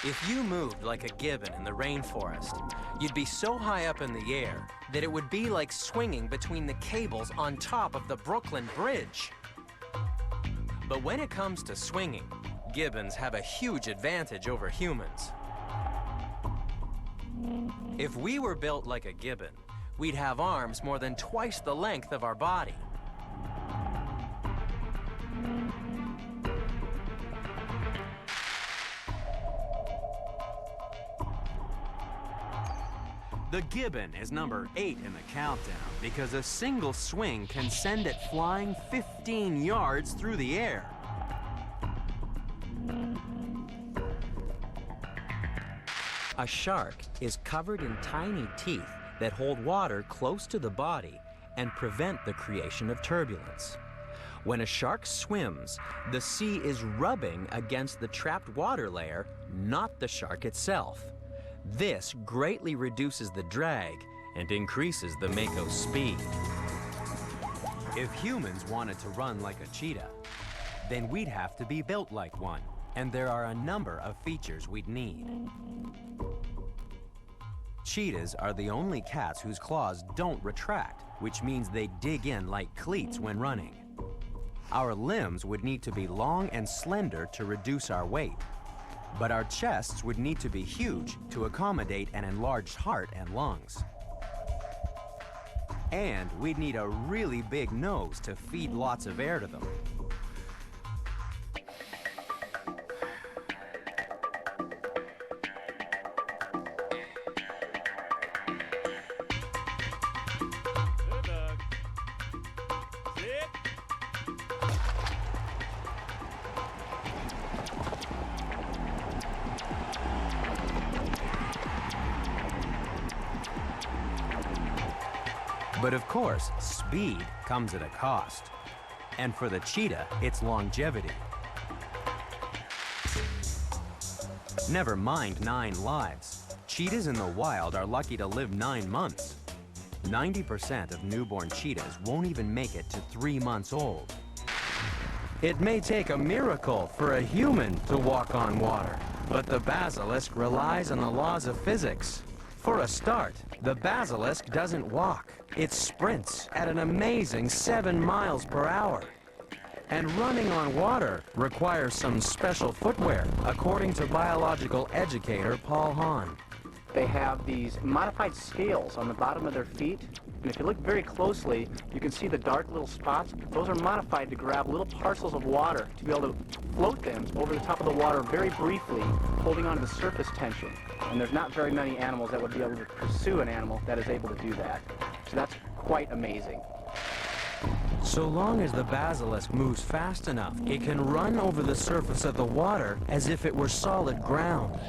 If you moved like a gibbon in the rainforest, you'd be so high up in the air that it would be like swinging between the cables on top of the Brooklyn Bridge. But when it comes to swinging, gibbons have a huge advantage over humans. If we were built like a gibbon, we'd have arms more than twice the length of our body. The gibbon is number 8 in the countdown because a single swing can send it flying 15 yards through the air. A shark is covered in tiny teeth that hold water close to the body and prevent the creation of turbulence. When a shark swims, the sea is rubbing against the trapped water layer, not the shark itself. This greatly reduces the drag and increases the Mako's speed. If humans wanted to run like a cheetah, then we'd have to be built like one, and there are a number of features we'd need. Cheetahs are the only cats whose claws don't retract, which means they dig in like cleats when running. Our limbs would need to be long and slender to reduce our weight. But our chests would need to be huge to accommodate an enlarged heart and lungs. And we'd need a really big nose to feed lots of air to them. But of course, speed comes at a cost. And for the cheetah, it's longevity. Never mind 9 lives. Cheetahs in the wild are lucky to live 9 months. 90% of newborn cheetahs won't even make it to 3 months old. It may take a miracle for a human to walk on water, but the basilisk relies on the laws of physics. For a start, the basilisk doesn't walk. It sprints at an amazing 7 miles per hour. And running on water requires some special footwear, according to biological educator Paul Hahn. They have these modified scales on the bottom of their feet. And if you look very closely, you can see the dark little spots. Those are modified to grab little parcels of water to be able to float them over the top of the water very briefly, holding on to the surface tension. And there's not very many animals that would be able to pursue an animal that is able to do that. So that's quite amazing. So long as the basilisk moves fast enough, it can run over the surface of the water as if it were solid ground.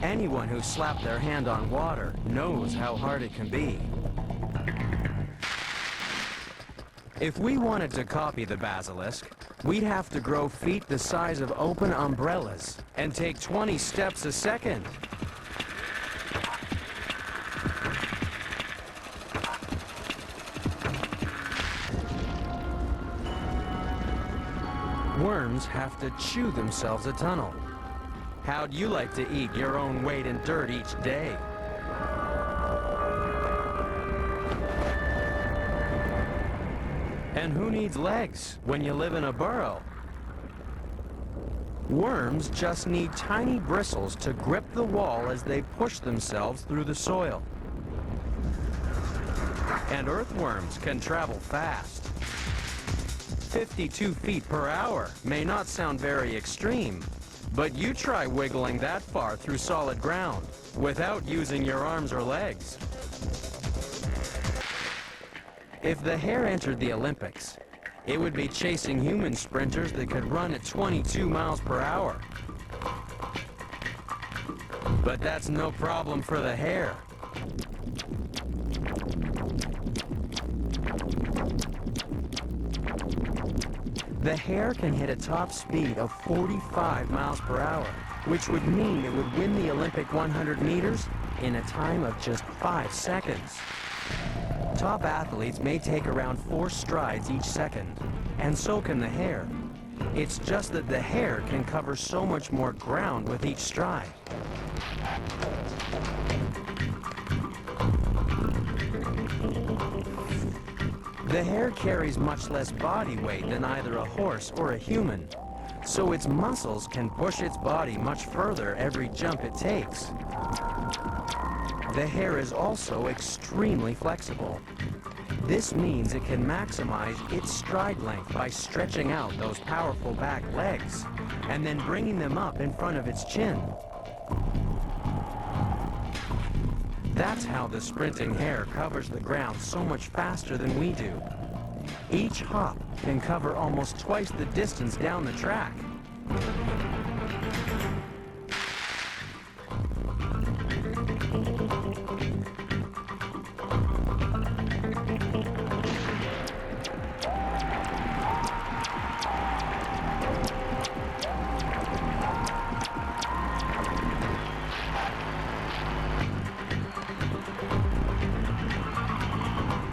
Anyone who slapped their hand on water knows how hard it can be. If we wanted to copy the basilisk, we'd have to grow feet the size of open umbrellas and take 20 steps a second. Worms have to chew themselves a tunnel. How'd you like to eat your own weight in dirt each day? And who needs legs when you live in a burrow? Worms just need tiny bristles to grip the wall as they push themselves through the soil. And earthworms can travel fast. 52 feet per hour may not sound very extreme, but you try wiggling that far through solid ground without using your arms or legs. If the hare entered the Olympics, it would be chasing human sprinters that could run at 22 miles per hour. But that's no problem for the hare. The hare can hit a top speed of 45 miles per hour, which would mean it would win the Olympic 100 meters in a time of just 5 seconds. Top athletes may take around 4 strides each second, and so can the hare. It's just that the hare can cover so much more ground with each stride. The hare carries much less body weight than either a horse or a human, so its muscles can push its body much further every jump it takes. The hare is also extremely flexible. This means it can maximize its stride length by stretching out those powerful back legs and then bringing them up in front of its chin. That's how the sprinting hare covers the ground so much faster than we do. Each hop can cover almost twice the distance down the track.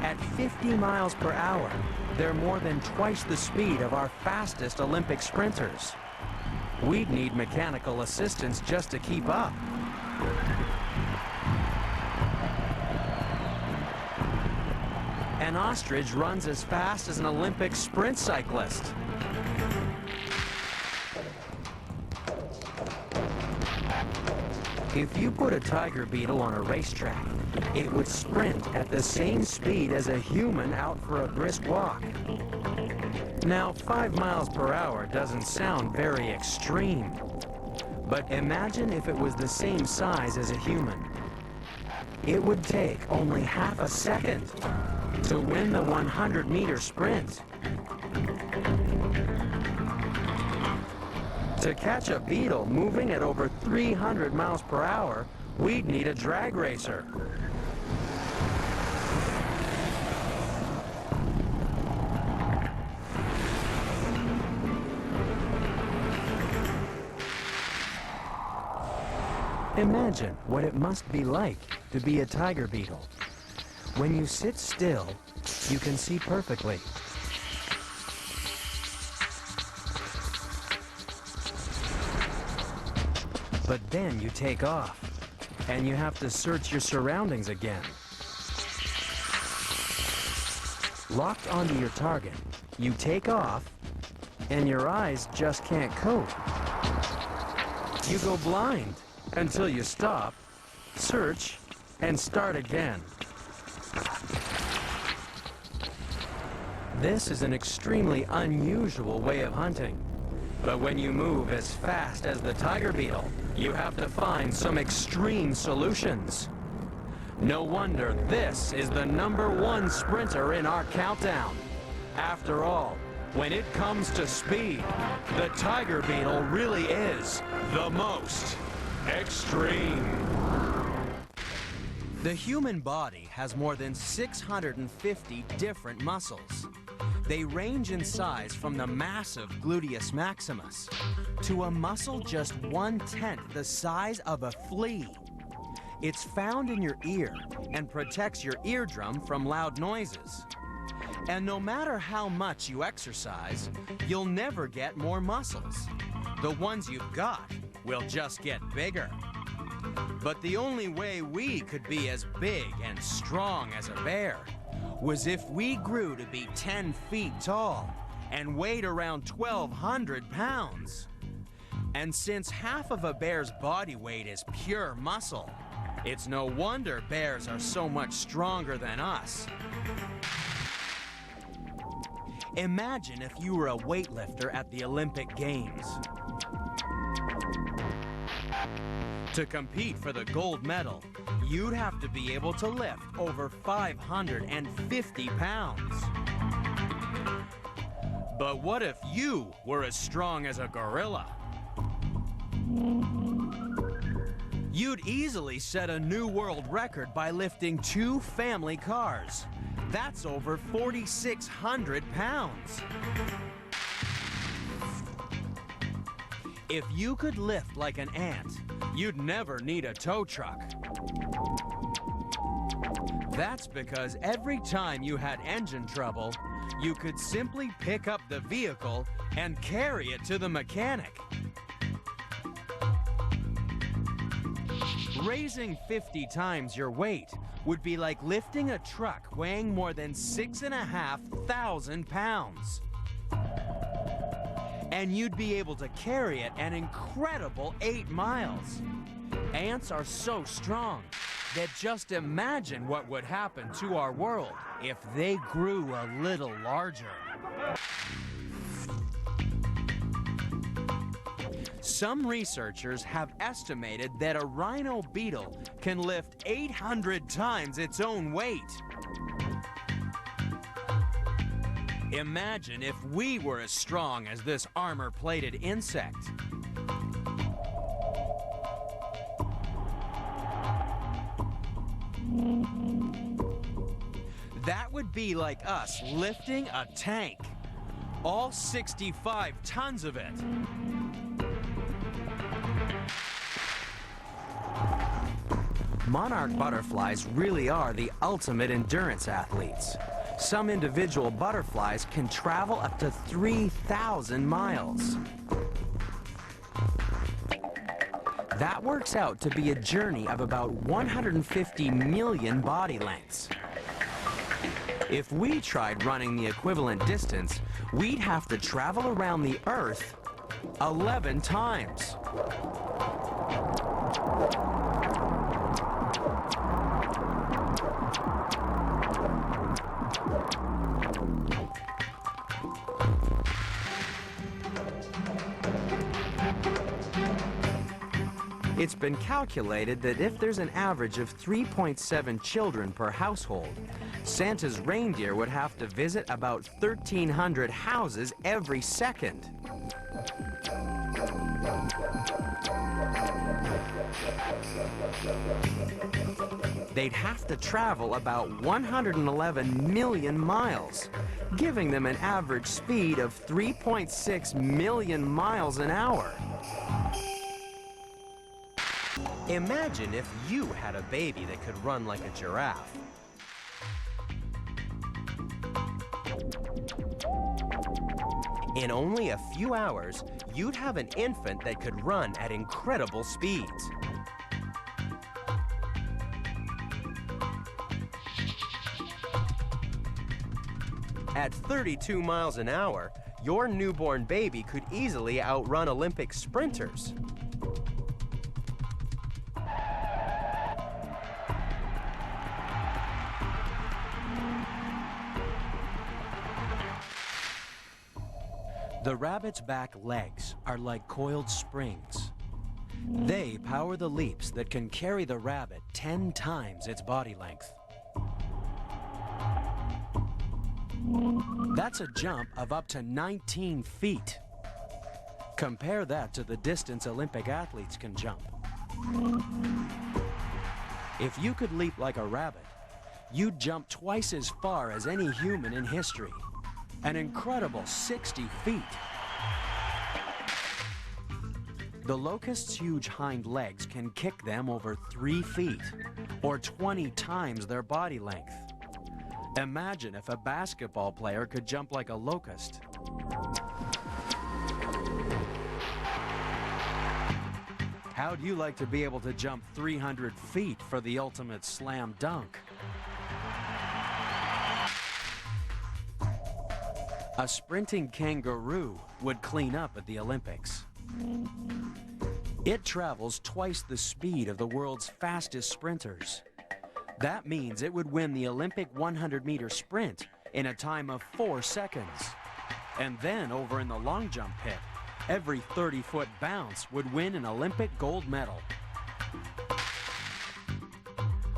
At 50 miles per hour, they're more than twice the speed of our fastest Olympic sprinters. We'd need mechanical assistance just to keep up. An ostrich runs as fast as an Olympic sprint cyclist. If you put a tiger beetle on a racetrack, it would sprint at the same speed as a human out for a brisk walk. Now, 5 miles per hour doesn't sound very extreme, but imagine if it was the same size as a human. It would take only half a second to win the 100-meter sprint. To catch a beetle moving at over 300 miles per hour, we'd need a drag racer. Imagine what it must be like to be a tiger beetle. When you sit still, you can see perfectly. But then you take off, and you have to search your surroundings again. Locked onto your target, you take off, and your eyes just can't cope. You go blind until you stop, search, and start again. This is an extremely unusual way of hunting. But when you move as fast as the tiger beetle, you have to find some extreme solutions. No wonder this is the #1 sprinter in our countdown. After all, when it comes to speed, the tiger beetle really is the most extreme. The human body has more than 650 different muscles. They range in size from the massive gluteus maximus to a muscle just 1/10 the size of a flea. It's found in your ear and protects your eardrum from loud noises. And no matter how much you exercise, you'll never get more muscles. The ones you've got will just get bigger. But the only way we could be as big and strong as a bear was if we grew to be 10 feet tall and weighed around 1,200 pounds. And since half of a bear's body weight is pure muscle, it's no wonder bears are so much stronger than us. Imagine if you were a weightlifter at the Olympic Games. To compete for the gold medal, you'd have to be able to lift over 550 pounds. But what if you were as strong as a gorilla? You'd easily set a new world record by lifting 2 family cars. That's over 4,600 pounds. If you could lift like an ant, you'd never need a tow truck. That's because every time you had engine trouble, you could simply pick up the vehicle and carry it to the mechanic. Raising 50 times your weight would be like lifting a truck weighing more than 6,500 pounds. And you'd be able to carry it an incredible 8 miles. Ants are so strong that just imagine what would happen to our world if they grew a little larger. Some researchers have estimated that a rhino beetle can lift 800 times its own weight. Imagine if we were as strong as this armor-plated insect. That would be like us lifting a tank, all 65 tons of it. Monarch butterflies really are the ultimate endurance athletes. Some individual butterflies can travel up to 3,000 miles. That works out to be a journey of about 150 million body lengths. If we tried running the equivalent distance, we'd have to travel around the Earth 11 times. It's been calculated that if there's an average of 3.7 children per household, Santa's reindeer would have to visit about 1,300 houses every second. They'd have to travel about 111 million miles, giving them an average speed of 3.6 million miles an hour. Imagine if you had a baby that could run like a giraffe. In only a few hours, you'd have an infant that could run at incredible speeds. At 32 miles an hour, your newborn baby could easily outrun Olympic sprinters. The rabbit's back legs are like coiled springs. They power the leaps that can carry the rabbit 10 times its body length. That's a jump of up to 19 feet. Compare that to the distance Olympic athletes can jump. If you could leap like a rabbit, you'd jump twice as far as any human in history. An incredible 60 feet. The locust's huge hind legs can kick them over 3 feet, or 20 times their body length. Imagine if a basketball player could jump like a locust. How'd you like to be able to jump 300 feet for the ultimate slam dunk? A sprinting kangaroo would clean up at the Olympics. It travels twice the speed of the world's fastest sprinters. That means it would win the Olympic 100-meter sprint in a time of 4 seconds. And then over in the long jump pit, every 30-foot bounce would win an Olympic gold medal.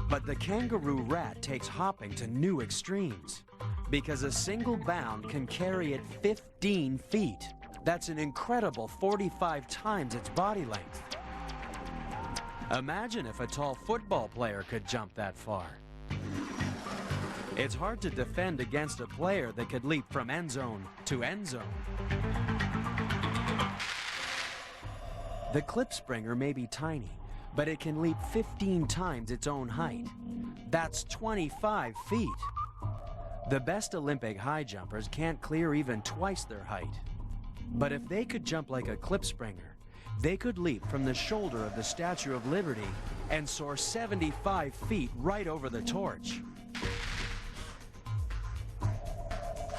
But the kangaroo rat takes hopping to new extremes, because a single bound can carry it 15 feet. That's an incredible 45 times its body length. Imagine if a tall football player could jump that far. It's hard to defend against a player that could leap from end zone to end zone. The klipspringer may be tiny, but it can leap 15 times its own height. That's 25 feet. The best Olympic high jumpers can't clear even twice their height. But if they could jump like a klipspringer, they could leap from the shoulder of the Statue of Liberty and soar 75 feet right over the torch.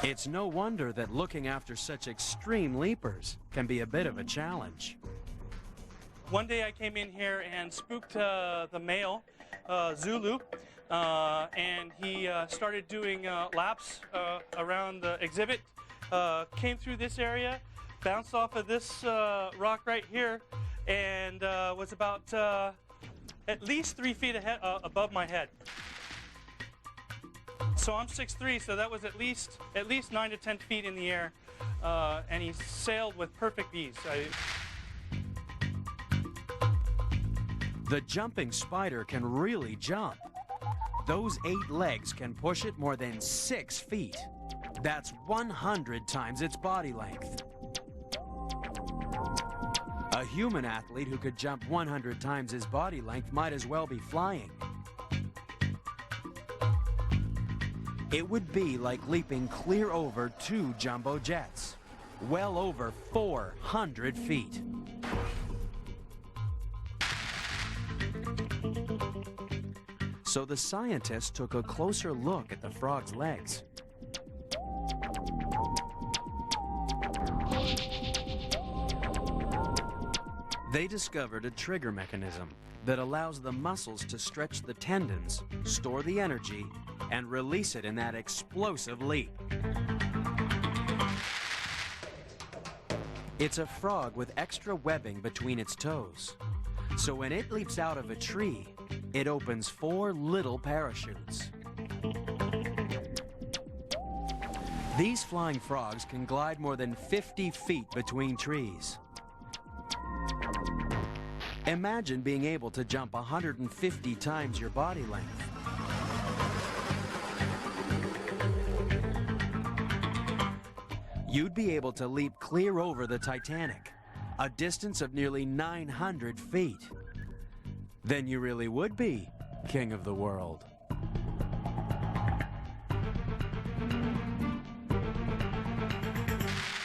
It's no wonder that looking after such extreme leapers can be a bit of a challenge. One day I came in here and spooked the male, Zulu, and he started doing laps around the exhibit, came through this area, bounced off of this rock right here, and was about at least 3 feet ahead, above my head. So I'm 6'3", so that was at least 9 to 10 feet in the air, and he sailed with perfect ease. The jumping spider can really jump. Those 8 legs can push it more than 6 feet. That's 100 times its body length. A human athlete who could jump 100 times his body length might as well be flying. It would be like leaping clear over 2 jumbo jets, well over 400 feet. So the scientists took a closer look at the frog's legs. They discovered a trigger mechanism that allows the muscles to stretch the tendons, store the energy, and release it in that explosive leap. It's a frog with extra webbing between its toes. So when it leaps out of a tree, it opens 4 little parachutes. These flying frogs can glide more than 50 feet between trees. Imagine being able to jump 150 times your body length. You'd be able to leap clear over the Titanic, a distance of nearly 900 feet. Then you really would be king of the world.